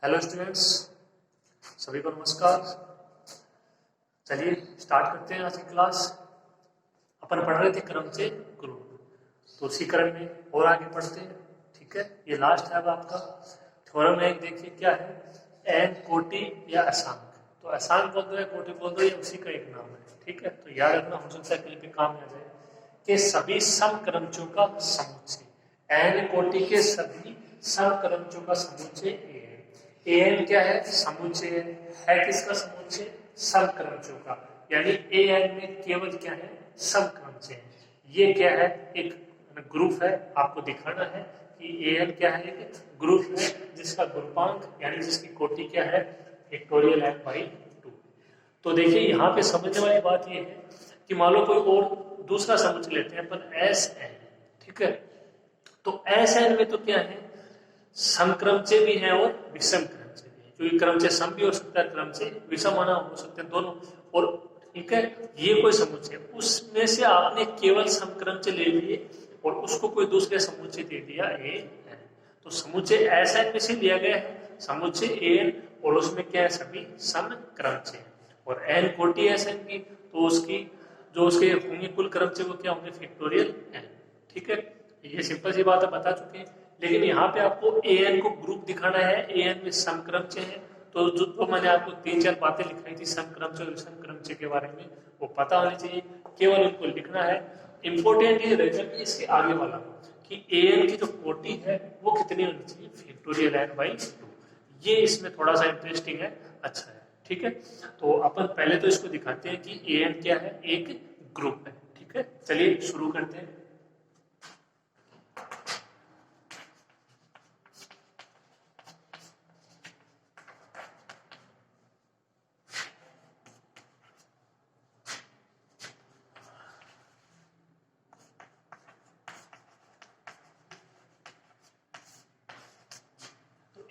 Hello students, सभी को नमस्कार। चलिए स्टार्ट करते हैं आज की क्लास। अपन पढ़ रहे थे क्रमचे ग्रुप, तो उसी क्रम में और आगे पढ़ते हैं। ठीक है, ये लास्ट है अब आपका थ्योरम है। देखिए क्या है, एन कोटि या असांक। तो असांक बोल दो या कोटि बोल दो, ये उसी का एक नाम है। ठीक है, तो याद रखना, हो सकता है कहीं पे काम आ जाए कि सभी समक्रमचों का समुच्चय एन कोटि के सभी समक्रमचों का समुच्चय ए एन क्या है, समुच्चय है किसका समुच्चय, समक्रमचों का। यानी ए एन में केवल क्या है, समक्रमचय। ये क्या है, एक ग्रुप है। आपको दिखाना है कि ए एन क्या है, एक ग्रुप है जिसका ग्रुपांक यानी जिसकी कोटि क्या है, फैक्टोरियल एन बाई 2। तो देखिए यहाँ पे समझने वाली बात ये है कि मान लो कोई और दूसरा समुच्चय लेते हैं अपन एस एन। ठीक है, तो एस एन में तो क्या है, समक्रमचय भी है और विषम क्रमचय भी है। क्योंकि क्रमचय सम भी हो सकता है, क्रमचय विषम होना हो सकते हैं दोनों। और ठीक है, ये कोई समुच्चय, उसमें से आपने केवल समक्रमचय ले लिए और उसको कोई दूसरे समुच्चय दे दिया ए एन। तो समुच्चय एस एन में से लिया गया है समुच्चय ए एन, और उसमें क्या है, सभी समक्रमचय। और एन कोटि एस एन की, तो उसकी जो उसके होंगे कुल क्रमचय वो क्या होंगे, फैक्टोरियल एन। ठीक है, ये सिंपल सी बात है, बता चुके हैं। लेकिन यहाँ पे आपको ए एन को ग्रुप दिखाना है, ए एन में समक्रमचय है। तो जो मैंने आपको 3-4 बातें लिखाई थी समक्रमचय और विषमक्रमचय के बारे में, वो पता होनी चाहिए, केवल उनको लिखना है। इंपॉर्टेंट ये रहेगा कि इसके आगे वाला कि ए एन की जो कोटि है वो कितनी होनी चाहिए, फैक्टोरियल एन बाई 2। ये इसमें थोड़ा सा इंटरेस्टिंग है, अच्छा है। ठीक है, तो अपन पहले तो इसको दिखाते हैं कि ए एन क्या है, एक ग्रुप है। ठीक है, चलिए शुरू करते हैं।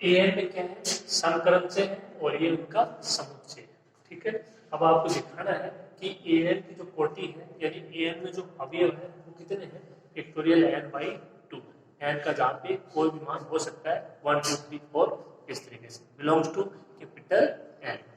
ए एन में क्या है, समक्रमचय है और ये उनका समुच्चय है। ठीक है, अब आपको दिखाना है कि ए एन की जो कोटि है यानी ए एन में जो अवयव है वो कितने हैं, फैक्टोरियल एन बाई 2। एन का जहाँ पे कोई भी मान हो सकता है 1 2 3 4, इस तरीके से बिलोंग्स टू कैपिटल एन।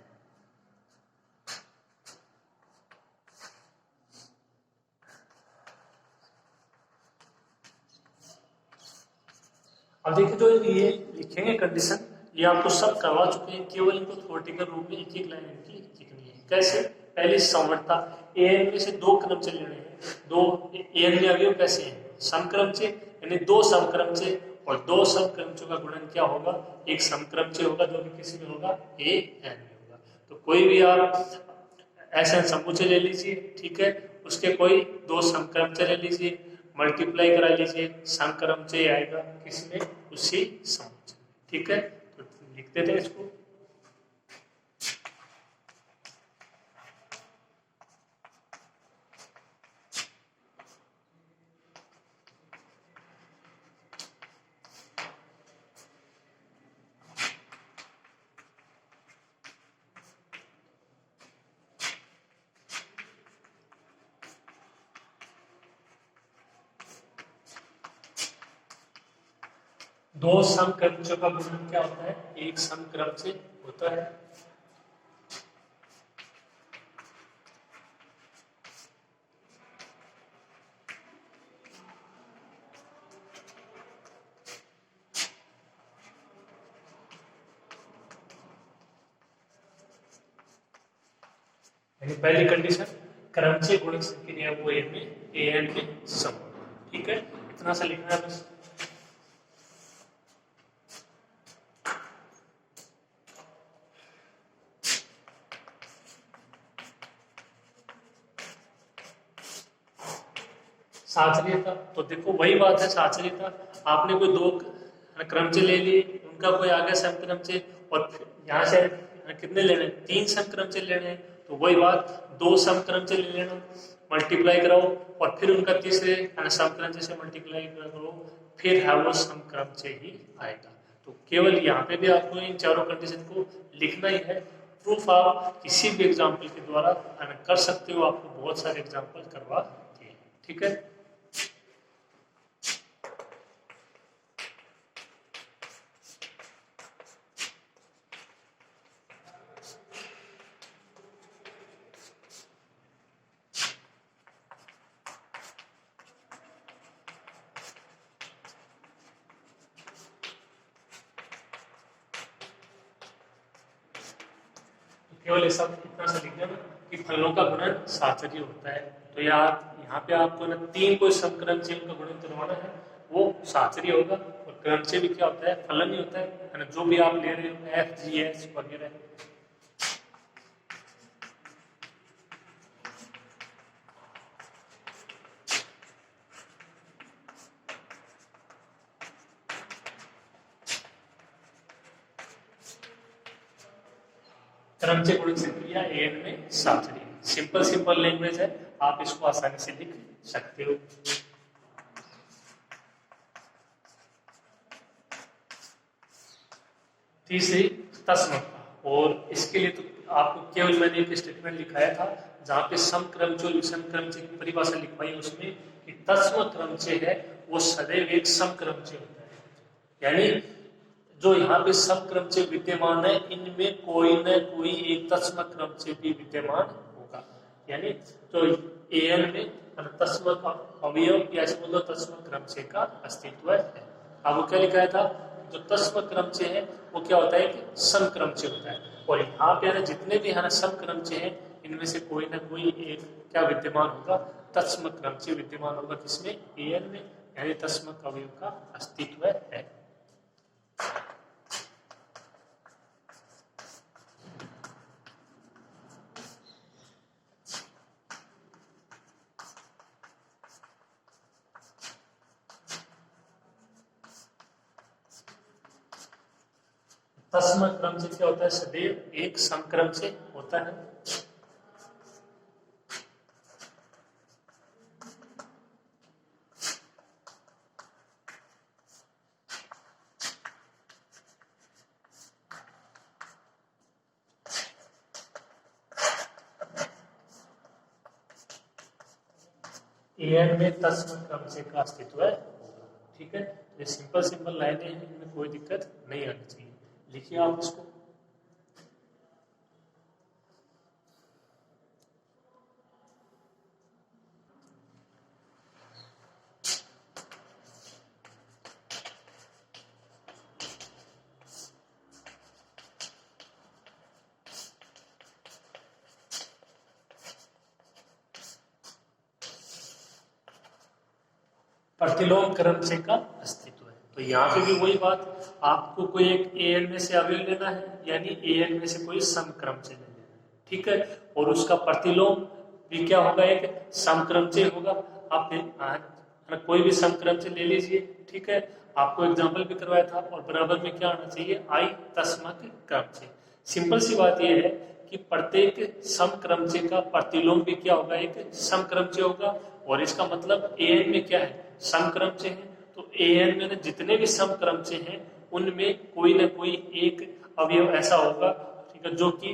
अब देखिए जो ये लिखेंगे कंडीशन, ये आपको सब करवा चुके हैं, केवल इनको थ्योरेटिकल रूप में एक एक लाइन इनकी लिखनी है। कैसे, पहली समवर्तता, ए एन में से दो क्रमचय लेने हैं। दो ए एन में अवयव कैसे हैं, समक्रमचय, यानी दो समक्रमचय, और दो समक्रमचयों का गुणन क्या होगा, एक समक्रमचय होगा जो कि किसी में होगा, ए एन में होगा। तो कोई भी आप ऐसा समुच्चय ले लीजिए, ठीक है, उसके कोई दो समक्रमचय ले लीजिए, मल्टीप्लाई करा लीजिए, समक्रमचय आएगा किसमें, उसी समुच्चय। ठीक है, तो लिख देते हैं इसको। दो समक्रमचयों का गुणन क्या होता है, एक समक्रमचय होता है। यानी पहली कंडीशन, क्रमचय गुणक संख्या वो ए एन में सम। ठीक है, इतना सा लिखना है बस। साचर्यता, तो देखो वही बात है, साचर्यता आपने कोई दो क्रमचय ले लिए, उनका कोई आगे समक्रमचय, और यहाँ से कितने लेने, 3 समक्रमचय लेने हैं। तो वही बात, दो समक्रमचय ले लेना, मल्टीप्लाई कराओ, और फिर उनका तीसरे समक्रमचय से मल्टीप्लाई करो, फिर है वो समक्रमचय ही आएगा। तो केवल यहाँ पे भी आपको इन चारों कंडीशन को लिखना ही है। प्रूफ आप किसी भी एग्जाम्पल के द्वारा कर सकते हो, आपको बहुत सारे एग्जाम्पल करवा दिए। ठीक है, केवल ऐसा इतना सा लिख देना कि फलनों का गुणन साहचर्य होता है। तो यार यहाँ पे आपको ना 3 कोई समक्रमचय का गुणन करवाना है, वो साहचर्य होगा। और क्रमचय भी क्या होता है, फलन ही होता है ना, जो भी आप ले रहे हो एफ जी एच वगैरह। क्रमचय गुणन से क्रिया एन में साहचर्य। सिंपल लैंग्वेज है, आप इसको आसानी से लिख सकते हो। तीसरी तस्मकता, और इसके लिए तो आपको केवल मैंने एक स्टेटमेंट लिखाया था जहां पे समक्रमचय और विषमक्रमचय की परिभाषा लिखवाई उसमें कि तस्मक्रमचय है वो सदैव एक समक्रमचय होता है। यानी जो यहाँ पे समक्रमचय विद्यमान है इनमें कोई न कोई एक तस्मक्रमचय भी विद्यमान होगा। यानी तो एन में तस्मक अवयव या बोलो तस्मक्रमचय का अस्तित्व है। अब वो क्या लिखा था, जो तस्मक्रमचय है वो क्या होता है कि समक्रमचय होता है। और यहाँ पे जितने भी है ना समक्रमचय है इनमें से कोई ना कोई एक क्या विद्यमान होगा, तस्मक्रमचय विद्यमान होगा। किसमें, एन में, यानी तस्मक अवयव का अस्तित्व है। तस्मक्रमचय क्या होता है, सदैव एक समक्रमचय होता है। एन में तस्मक्रमचय का अस्तित्व है। ठीक है, ये सिंपल लाइनें हैं, इनमें कोई दिक्कत नहीं आनी चाहिए। लिखिए आप इसको। प्रतिलोम क्रमचय का अस्तित्व है। तो यहाँ पे भी वही बात, आपको कोई एक एन में से अवयव लेना है, यानी एन में से कोई समक्रमचय लेना है। ठीक है, और उसका प्रतिलोम भी क्या होगा, एक समक्रमचय होगा। आप कोई भी समक्रमचय ले लीजिए। ठीक है, आपको एग्जाम्पल भी करवाया था। और बराबर में क्या आना चाहिए, आई तस्मक क्रमचय। सिंपल सी बात यह है कि प्रत्येक समक्रमचय का प्रतिलोम भी क्या होगा, एक समक्रमचय होगा। और इसका मतलब एन में क्या है, समक्रमचय है। तो एन में जितने भी समक्रमचय हैं उनमें कोई ना कोई एक अवयव ऐसा होगा, ठीक है, जो कि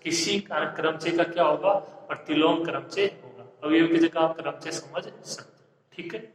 किसी क्रमचय का क्या होगा, प्रतिलोम क्रमचय होगा। अवयव की जगह आप क्रमचय समझ सकते। ठीक है,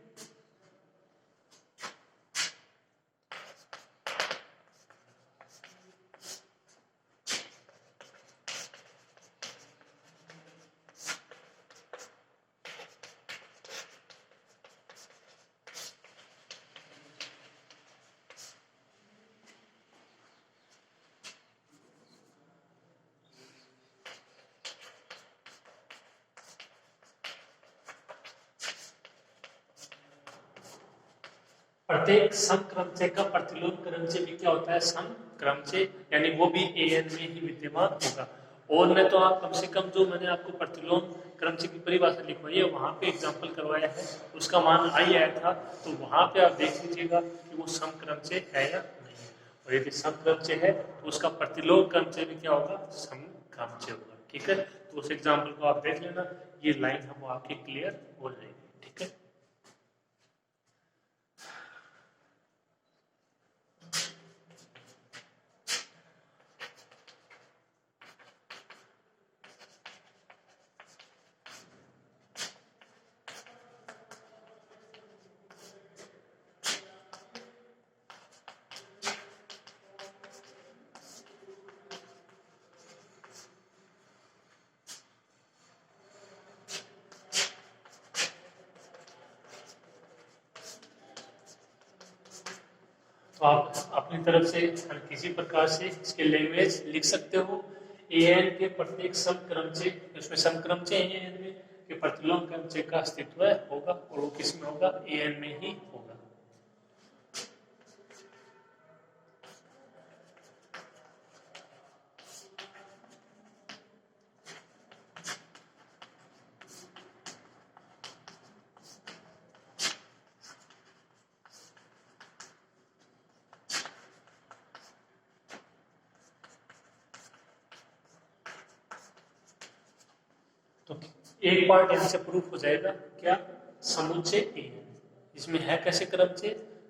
प्रत्येक समक्रमचय का प्रतिलोम क्रमचय भी क्या होता है, समक्रमचय, यानी वो भी एन में ही विद्यमान होगा। और मैं तो आप कम से कम जो मैंने आपको प्रतिलोम क्रमचय की परिभाषा लिखवाई है वहां पे एग्जांपल करवाया है, उसका मान आई आया था। तो वहां पे आप देख लीजिएगा कि वो समक्रमचय है या नहीं है। और यदि समक्रमचय है तो उसका प्रतिलोम क्रमचय भी क्या होगा, समक्रमचय होगा। ठीक है, तो उस एग्जाम्पल को आप देख लेना, ये लाइन हम आपकी क्लियर हो जाएगी। ठीक है, तो आप अपनी तरफ से किसी प्रकार से इसके लैंग्वेज लिख सकते हो। ए एन के प्रत्येक समक्रमचे, उसमें समक्रमचे ए एन में कि प्रतिलोम क्रमचे का अस्तित्व होगा, और वो किस में होगा, ए एन में ही होगा। तो एक पार्ट यहां से प्रूफ हो जाएगा, क्या, समुच्चय ए इसमें है कैसे क्रमचे,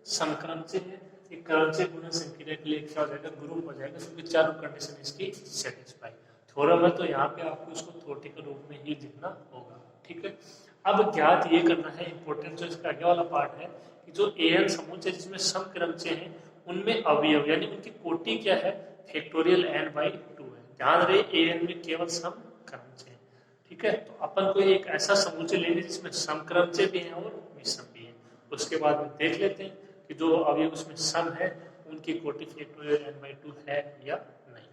समक्रमचे है, एक क्रमचे गुणन संक्रिया के लिए क्या हो जाएगा, ग्रुप हो जाएगा, क्योंकि चारों कंडीशन इसकी सेटिस्फाई। थ्योरम है तो यहाँ पे आपको इसको थ्योरेटिकल रूप में ही लिखना होगा, ठीक है। अब ज्ञात ये करना है, इंपॉर्टेंट जो इसका आगे वाला पार्ट है, कि जो ए एन समुच्चय जिसमें समक्रमचे हैं उनमें अवयव यानी उनकी कोटि क्या है, फैक्टोरियल n बाई 2 है। ध्यान रहे ए एन में केवल समक्रमचे, ठीक है। तो अपन को एक ऐसा समुच्चय लेंगे जिसमें समक्रमचे भी हैं और विषम भी हैं। उसके बाद में देख लेते हैं कि जो अवयव उसमें सम है उनकी कोटि फैक्टोरियल n बाई 2 है या नहीं।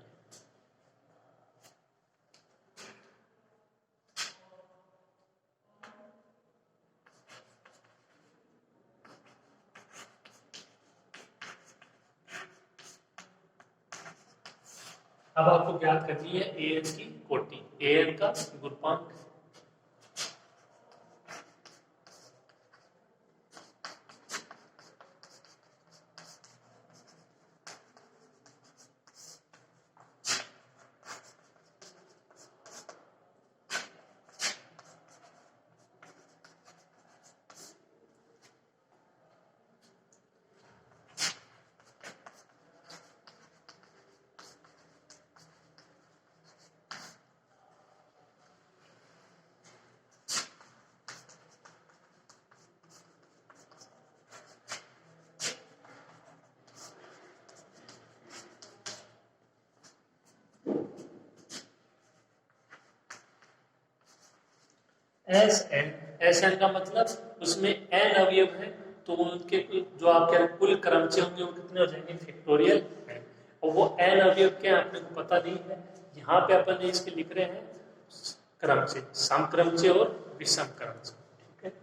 अब आपको ज्ञात करनी है ए एन की कोटि, ए एन का गुणांक। एस एन का मतलब उसमें एन अवयव है, तो उनके जो आपके कुल क्रमचे होंगे वो कितने हो जाएंगे, फैक्टोरियल एन। और वो एन अवयव क्या अपने को पता नहीं है, यहाँ पे अपन ने इसके लिख रहे हैं क्रमचे, समक्रमचे और विषम क्रमचे, ठीक है।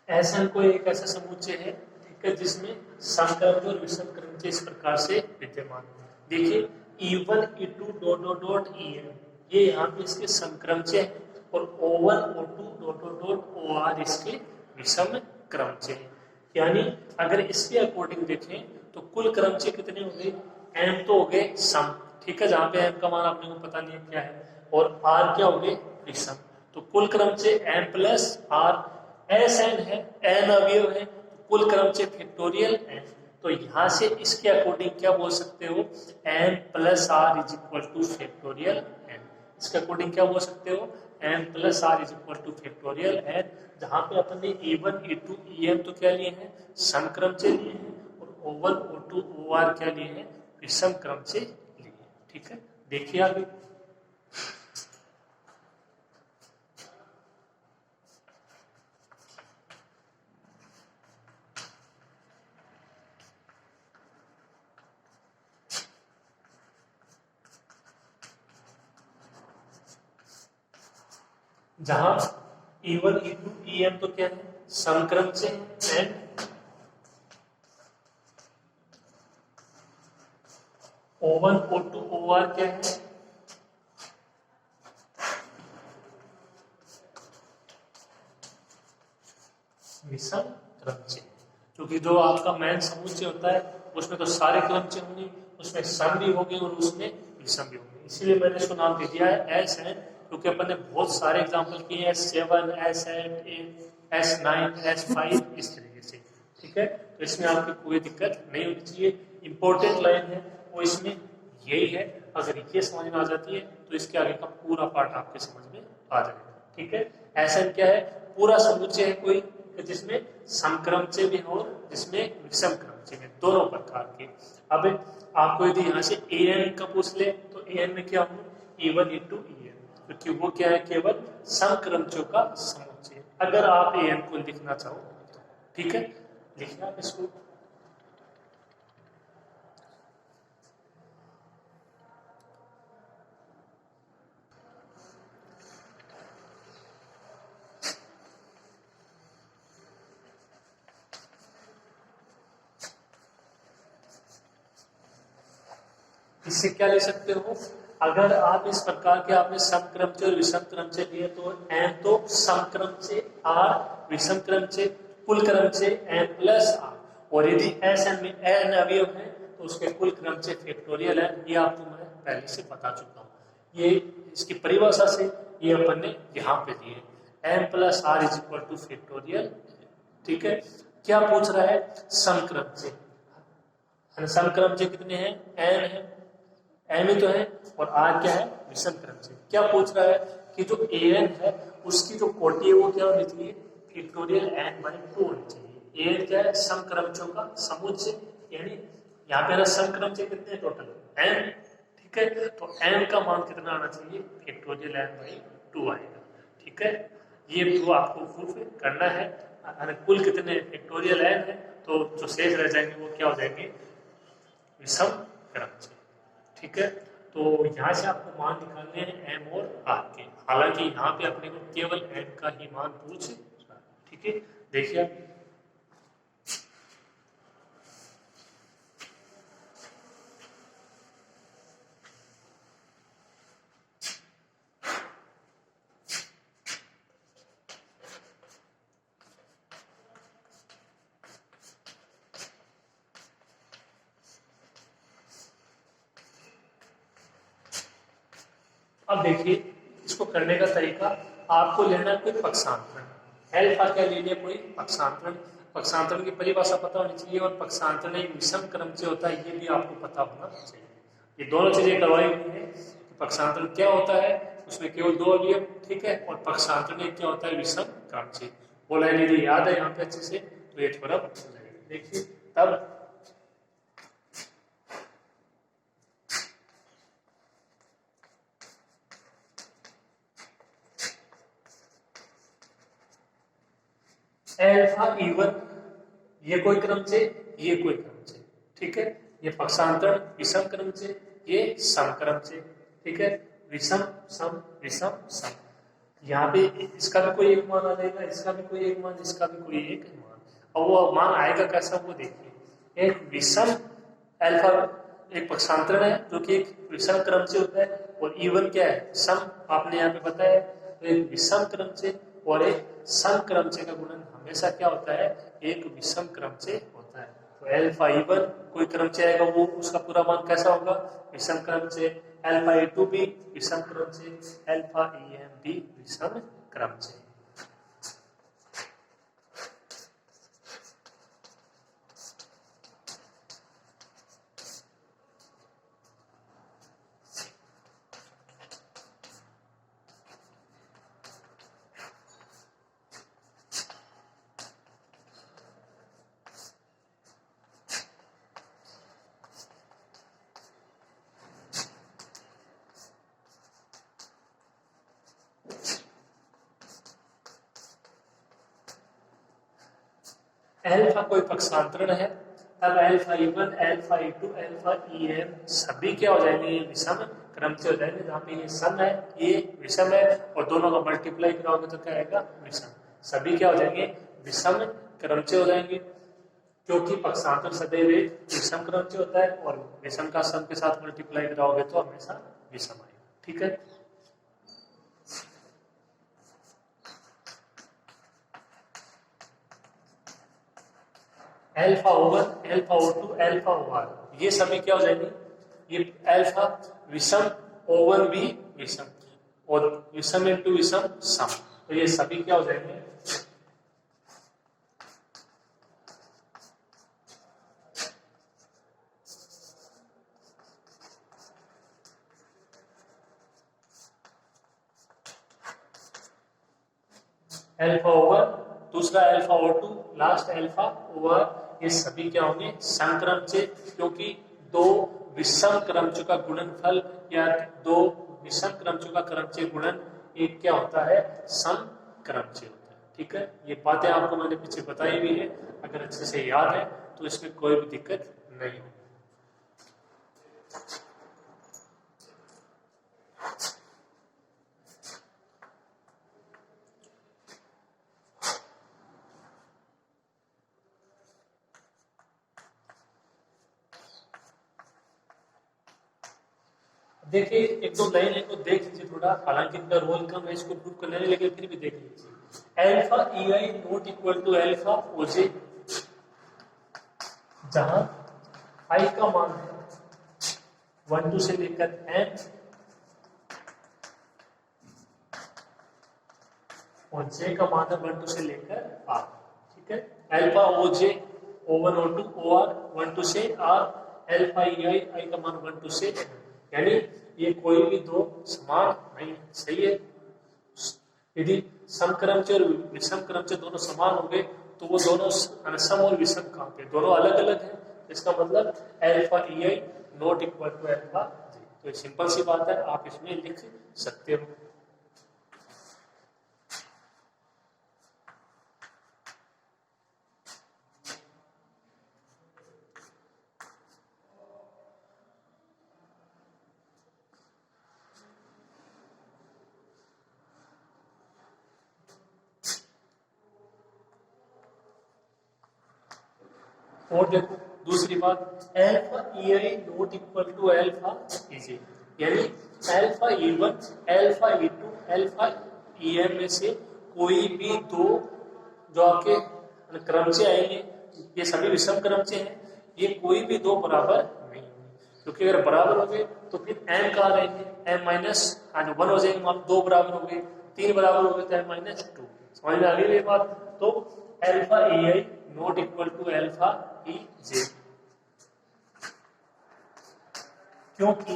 एसएन को एक ऐसा समुच्चय है, ठीक है, जिसमें समक्रमचे और विषम क्रमचे इस प्रकार से विद्यमान है। देखिए E1 E2 dot dot dot En ये यहाँ पे इसके समक्रमचे हैं, और O1 O2 dot dot dot OR इसके विषम क्रमचे हैं। यानी अगर इसके अकॉर्डिंग देखें तो कुल क्रमचे कितने हो गए, m तो हो गए सम, ठीक है, जहाँ पे m का मान आपने को पता नहीं है क्या है, और r क्या हो गए, विषम। तो कुल क्रमचे m plus r, S N है, एन अवयव है, कुल क्रमचे फैक्टोरियल एन। तो यहां से इसके अकॉर्डिंग क्या बोल सकते हो, M plus R is equal to factorial N. इसके अकॉर्डिंग क्या बोल सकते हो, M plus R is equal to factorial N, जहां पे अपन ने E1 E2 EM तो क्या लिए हैं, समक्रमचे लिए हैं, और O1 O2 OR क्या लिए हैं, विषम क्रमचे लिए हैं, ठीक है। देखिए आगे, जहां E1 E2 EM तो क्या है, समक्रमचे एंड O1 O2 OR क्या है, विषम क्रमचे। क्योंकि जो आपका मेन समुच्चय होता है उसमें तो सारे क्रमचे होंगे, उसमें सम भी होंगे और उसमें विषम भी होंगे, इसीलिए मैंने इसको नाम दे दिया है एस एन। क्योंकि अपन ने बहुत सारे एग्जाम्पल किए हैं, S7 S8 S9 S5 इस तरीके से, ठीक है। तो इसमें आपकी कोई दिक्कत नहीं होनी चाहिए। इंपॉर्टेंट लाइन है वो इसमें यही है, अगर ये समझ में आ जाती है तो इसके आगे का पूरा पार्ट आपके समझ में आ जाएगा, ठीक है। ऐसा क्या है, पूरा समुच्चय है कोई जिसमें समक्रमचे भी हो और जिसमें विषम क्रमचे भी, दोनों प्रकार के। अब आपको यदि यहाँ से an का पूछ ले तो an में क्या हो, E1 इंटू EN, क्योंकि वो क्या है, केवल समक्रमचों का समुच्चय। अगर आप EN को लिखना चाहो तो ठीक है, लिखिए आप इसको। इससे क्या ले सकते हो, अगर आप इस प्रकार के आपने समक्रमचय और विषमक्रमचय लिए तो n तो समक्रमचय r, विषमक्रमचय कुल क्रमचय n प्लस r, और यदि Sn में n अवयव है तो उसके कुल क्रमचय फैक्टोरियल है। ये आपको मैं पहले से बता चुका हूँ। ये इसकी परिभाषा से ये अपन ने यहाँ पे दिए n plus r is equal to factorial. ठीक है, क्या पूछ रहा है, समक्रमचय। समक्रमचय कितने हैं, n है, एम ही तो है, और आर क्या है, विषम क्रमचय। क्या पूछ रहा है कि जो an है उसकी जो कोटि है वो क्या होनी चाहिए, फैक्टोरियल n/2 होनी चाहिए। an क्या है, समक्रमचयों का समुच्चय, यानी यहाँ पे ना समक्रमचय कितने हैं टोटल, n। ठीक है, तो n का मान कितना आना चाहिए, फैक्टोरियल n/2 आएगा। ठीक है, ये तो आपको प्रूफ करना है। कुल कितने फैक्टोरियल n है, तो जो शेष रह जाएंगे वो क्या हो जाएंगे, विषम क्रमचय। ठीक है, तो यहाँ से आपको मान निकालने हैं m और r के। हालांकि यहाँ पे अपने को केवल n का ही मान पूछ रहा है। ठीक है, देखिए अब देखिए इसको करने का तरीका, आपको लेना है कोई पक्षांतरण। अल्फा क्या ले लिया, कोई पक्षांतरण। पक्षांतरण की परिभाषा पता होनी चाहिए, और पक्षांतरण एक विषम क्रमचय होता है, ये भी आपको पता होना चाहिए। ये दोनों चीजें करवाई हुई है कि पक्षांतरण क्या होता है, उसमें केवल दो अवयव, ठीक है, और पक्षांतरण एक क्या होता है, विषम क्रमचय। वो लाइन यदि याद है यहाँ पे अच्छे से तो ये थोड़ा देखिए। तब अल्फा E1 ये कोई क्रमचय, ये कोई क्रमचय। ठीक है, ये पक्षांतरण विषम क्रमचय, ये समक्रमचय। ठीक है, विषम सम विषम सम। यहाँ पे इसका भी कोई एक मान आ जाएगा, इसका भी कोई एक मान, इसका भी कोई एक मान। और वो मान आएगा कैसा, वो देखिए। एक विषम अल्फा एक पक्षांतरण है जो कि एक विषम क्रमचय होता है, और E1 क्या है, सम। आपने यहाँ पे बताया, तो एक विषम क्रमचय और एक सम क्रमचय का गुणन हमेशा क्या होता है, एक विषम क्रमचय होता है। तो अल्फा E1 कोई क्रमचय आएगा, वो उसका पूरा मान कैसा होगा, विषम क्रमचय। अल्फा E2 भी विषम क्रमचय, अल्फा EM भी विषम क्रमचय। अल्फा कोई पक्षांतरण है, अब alpha E1, alpha E2, alpha EM सभी क्या हो जाएंगे, विषम क्रमचय हो जाएंगे। जहाँ पे ये सम है, ये विषम है, और दोनों का मल्टीप्लाई कराओगे तो क्या आएगा, विषम। सभी क्या हो जाएंगे, विषम क्रमचय हो जाएंगे, क्योंकि पक्षांतर सदैव विषम क्रमचय होता है, और विषम का सम के साथ मल्टीप्लाई कराओगे तो हमेशा विषम आएगा। ठीक है, alpha O1, alpha O2, alpha OR ये सभी क्या हो जाएंगे, ये अल्फा विषम, O1 भी विषम, और विषम इंटू विषम सम, तो ये सभी क्या हो जाएंगे, अल्फा O1, दूसरा alpha O2, last alpha OR, ये सभी क्या होंगे, संक्रमचय, क्योंकि दो विषम क्रमचय का गुणनफल या दो विषम क्रमचयों का क्रमचय गुणन एक क्या होता है, सम क्रमचय होता है। ठीक है, ये बातें आपको मैंने पीछे बताई हुई है, अगर अच्छे से याद है तो इसमें कोई भी दिक्कत नहीं होगी। देखिए एक दो लाइन है, को देख लीजिए थोड़ा, हालांकि इनका रोल कम है इसको प्रूव करने में, लेकिन फिर भी देख लीजिए। Alpha E I not equal to alpha O J, जहां आई का मान है 1 2 से लेकर एन और जे का मान है 1 2 से लेकर आर। ठीक है, alpha O J O1 O2 OR 1 2 से आर, एल्फा ई आई आई का मान 1 2 से एन, यानी ये कोई भी दो समान नहीं। सही है, यदि समक्रमचय और विषम क्रमचय दोनों समान हो गए तो वो दोनों सम और विषम कहाँ पे, दोनों अलग अलग है। इसका मतलब alpha E I not equal to alpha G. तो सिंपल सी बात है, आप इसमें लिख सकते हो। और देखो दूसरी बात, alpha E I not equal to alpha E J, यानी alpha E one alpha E two alpha E M में से कोई भी दो जो आपके क्रमचय आएंगे, ये सभी विषम क्रमचय हैं, ये कोई भी दो बराबर नहीं होंगे, क्योंकि अगर बराबर हो गए तो फिर एम कहाँ रहेंगे, एम माइनस वन हो जाएंगे, आप दो बराबर हो गए, तीन बराबर हो गए तो एम माइनस टू। समझ में आ गई ये बात। तो alpha E I not equal to alpha E J, क्योंकि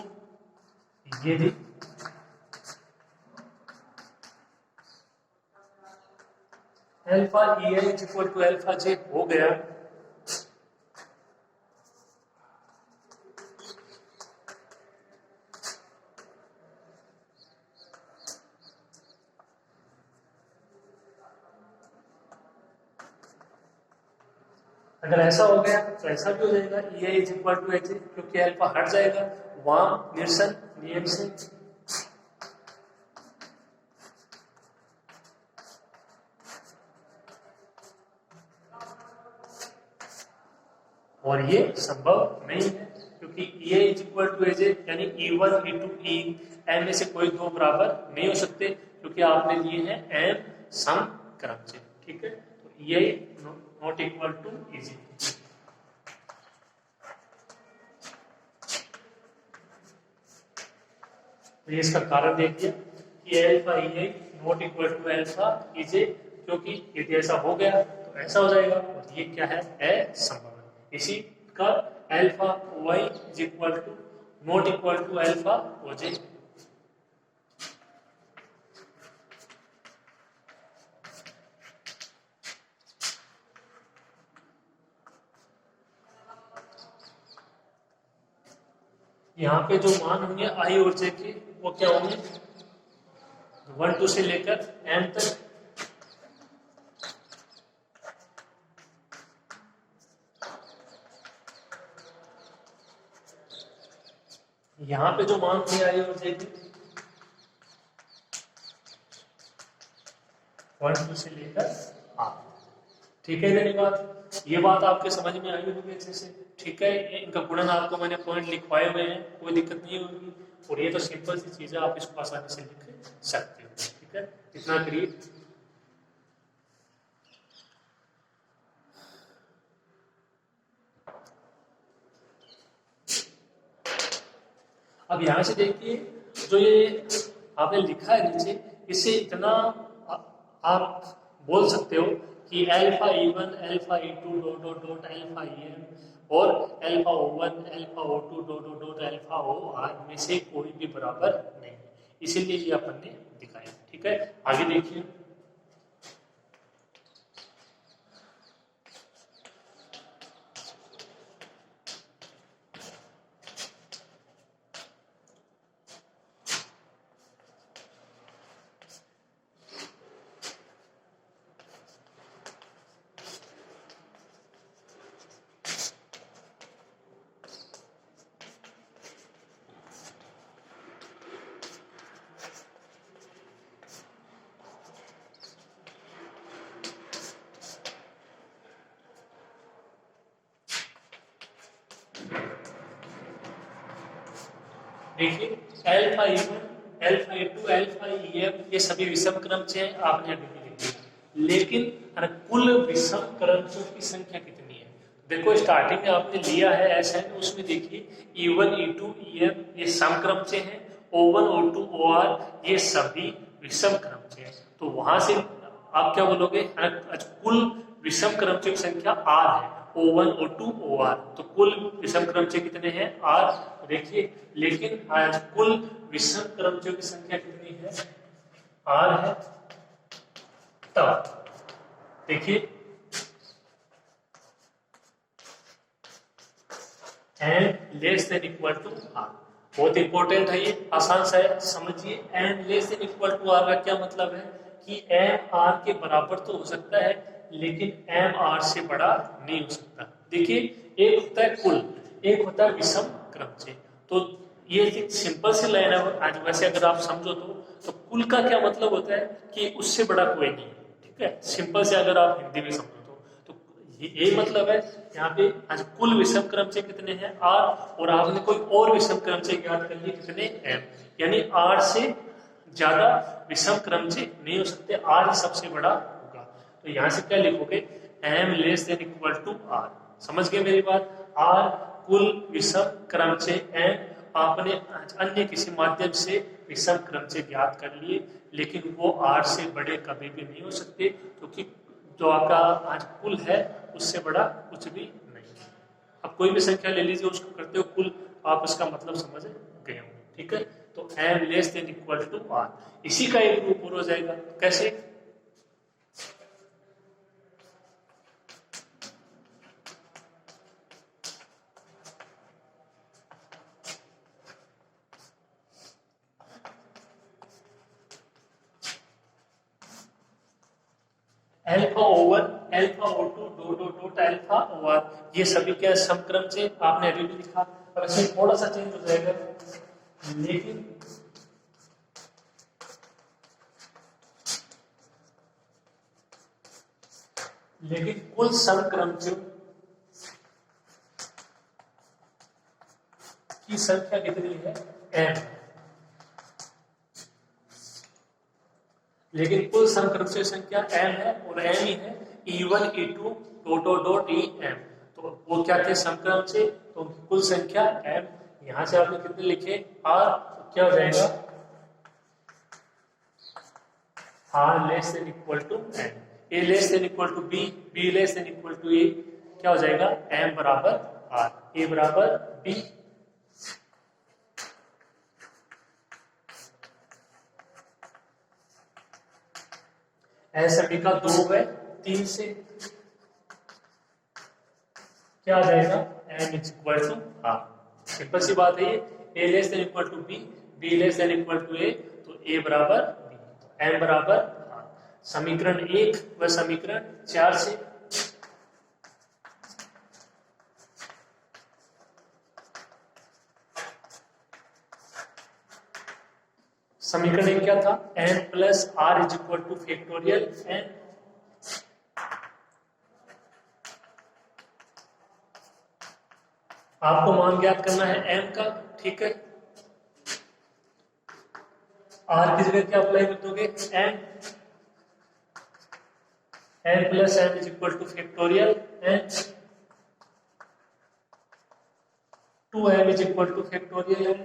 यदि alpha E I equal to alpha J हो गया अगर ऐसा हो गया तो ऐसा भी हो जाएगा, ई I is equal to H, क्योंकि अल्फा हट जाएगा वाम निरसन नियम से। और ये संभव नहीं है, क्योंकि E I is equal to H यानी E one E two E M में से कोई दो बराबर नहीं हो सकते, क्योंकि आपने लिए हैं एम सम क्रमचय। ठीक है, तो E I not equal to E J. तो ये इसका कारण देखिए कि alpha E I not equal to alpha E J, क्योंकि यदि ऐसा हो गया तो ऐसा हो जाएगा, और ये क्या है, असंभव है। इसी का alpha Y is equal to not equal to alpha O J. यहाँ पे जो मान होंगे आई और जे के वो क्या होंगे, 1 2 से लेकर एम तक। यहाँ पे जो मान होंगे आई और जे के 1 2 से लेकर आर। ठीक है, धन्यवाद। ये बात आपके समझ में आई होगी अच्छे से। ठीक है, इनका गुणन आपको मैंने पॉइंट लिखवाए हुए हैं, कोई दिक्कत नहीं होगी। और ये तो सिंपल सी चीज है, आप इसको आसानी से लिख सकते हो। ठीक है, इतना करिए। अब यहां से देखिए, जो ये आपने लिखा है नीचे, इससे इतना आप बोल सकते हो कि alpha E one alpha E two dot dot dot alpha E M और alpha O one alpha O two dot dot dot alpha O R में से कोई भी बराबर नहीं, इसीलिए ये अपन ने दिखाया। ठीक है, आगे देखिए। देखिए alpha E1, alpha E2, alpha EF ये सभी विषम क्रमचे हैं, आपने अभी भी लिख दिया। लेकिन कुल विषम क्रमचों की संख्या कितनी है? देखो स्टार्टिंग में आपने लिया है SN, उसमें देखिए E1, E2, EF ये समक्रमचे हैं, O1, O2, OR ये सभी विषम क्रमचे हैं। तो वहां से आप क्या बोलोगे? कुल विषम क्रमचों की संख्या R है, O1, O2, OR। तो कुल विषम क्रमचे कितने हैं? R। देखिए लेकिन आज कुल विषम क्रमचों की संख्या कितनी है? R है। तब देखिए n less than equal to R, बहुत इंपॉर्टेंट है ये, आसान सा है, समझिए। n less than equal to R का क्या मतलब है कि m R के बराबर तो हो सकता है लेकिन m R से बड़ा नहीं हो सकता। देखिए एक होता है कुल, एक होता है विषम क्रमचे। तो ये एक सिंपल सी लाइन है, आज वैसे अगर आप समझो तो कुल का क्या मतलब होता है कि उससे बड़ा कोई नहीं है, ठीक है। सिंपल से अगर आप हिंदी में समझो तो ये मतलब है यहाँ पे आज कुल विषम क्रमचे कितने हैं? R, और आपने कोई और विषम क्रमचे ज्ञात कर लिए कितने? M, यानी R से ज्यादा विषम क्रमचे नहीं हो सकते, R ही सबसे बड़ा होगा। तो यहाँ से क्या लिखोगे? M less than equal to R। समझ गए मेरी बात? R कुल विषम क्रमचे, M आपने अन्य किसी माध्यम से विषम क्रमचे ज्ञात कर लिए, लेकिन वो R से बड़े कभी भी नहीं हो सकते, क्योंकि जो आपका आज कुल है उससे बड़ा कुछ भी नहीं है। अब कोई भी संख्या ले लीजिए, उसको करते हो कुल, आप उसका मतलब समझ गए हो, ठीक है। तो m less than equal to R, इसी का एक रूप और हो जाएगा। कैसे? Alpha O1, alpha O2, dot dot dot alpha OR, ये सभी क्या समक्रम से आपने अभी भी लिखा। अब इसमें थोड़ा सा चेंज हो जाएगा, लेकिन कुल समक्रमचों की संख्या कितनी है? m। लेकिन कुल समक्रमचों की संख्या m है, और m ही है E1, E2, dot dot dot EM। तो वो क्या थे? समक्रमचे। तो कुल संख्या m, यहां से आपने कितने लिखे? R। तो क्या हो जाएगा? R less than equal to n, A less than equal to B, B less than equal to A। क्या हो जाएगा? m बराबर R, A बराबर B। सभी का 2 है, 3 से क्या आ जाएगा? m is equal to R। Simple सी बात है ये, A less than equal to B, B less than equal to A, तो A बराबर B, m बराबर R। समीकरण 1 व समीकरण 4 से समीकरण 1 क्या था? n plus R is equal to factorial n। आपको मान ज्ञात करना है m का, ठीक है। R की जगह क्या अप्लाई कर दोगे? n, n plus m is equal to factorial n, 2m is equal to factorial n।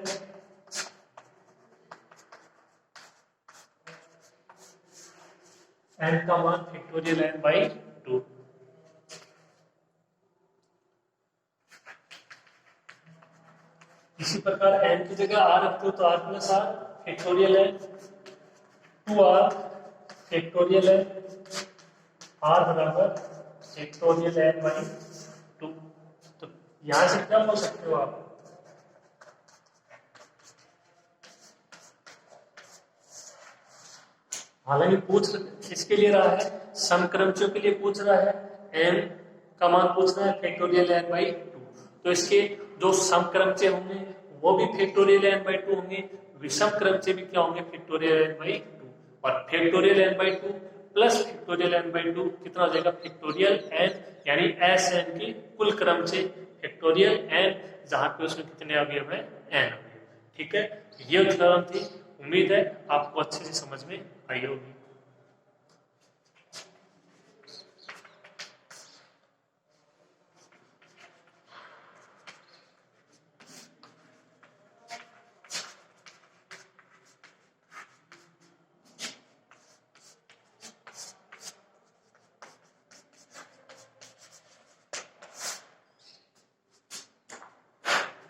n का मान फैक्टोरियल n बाई 2। इसी प्रकार n की जगह r रखते हो तो r plus r factorial n, 2r factorial n, r बराबर फैक्टोरियल n बाई 2। तो यहां से क्या बोल सकते हो आप? हालांकि पूछ इसके लिए रहा है, समक्रमचों के लिए पूछ रहा है, n का मान पूछ रहा है फैक्टोरियल n बाई 2। तो इसके जो समक्रमचे होंगे वो भी फैक्टोरियल n बाई 2 होंगे, विषम क्रमचे भी क्या होंगे? Factorial n by 2। और factorial n by 2 plus factorial n by 2 कितना हो जाएगा? फैक्टोरियल n, यानी Sn की कुल क्रमचे फैक्टोरियल n, जहां पे उसमें कितने अवयव है? n अवयव, ठीक है, ये थ्योरम थी। उम्मीद है आपको अच्छे से समझ में आई होगी।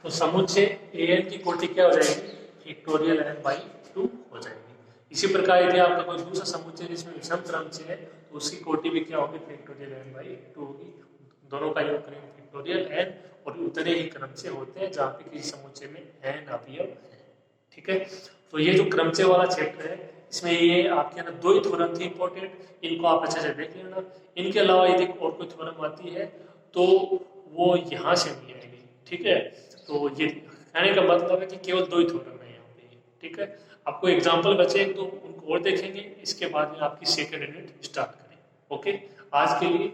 तो समुच्चय an की कोटि क्या हो जाएगी, फैक्टोरियल n बाई 2 हो जाएगी। इसी प्रकार यदि आपका कोई दूसरा समुच्चय जिसमें विषम क्रमचय है तो उसकी कोटि भी क्या होगी, फैक्टोरियल n बाई 2 होगी। दोनों का योग करेंगे फैक्टोरियल n, और उतने ही क्रमचय होते हैं जहाँ पे किसी समुच्चय में n अवयव है। ठीक है, तो ये जो क्रमचय वाला चैप्टर है इसमें ये आपके ना दो ही थ्योरम थी इंपॉर्टेंट, इनको आप अच्छे से देख लेना। इनके अलावा यदि और कोई थ्योरम आती है तो वो यहाँ से नहीं आएगी। ठीक है, तो ये कहने का मतलब है कि केवल दो ही थ्योरम है यहाँ पे। ठीक है, आपको एग्जांपल बचे तो उनको और देखेंगे, इसके बाद में आपकी सेकंड यूनिट स्टार्ट करें। ओके, आज के लिए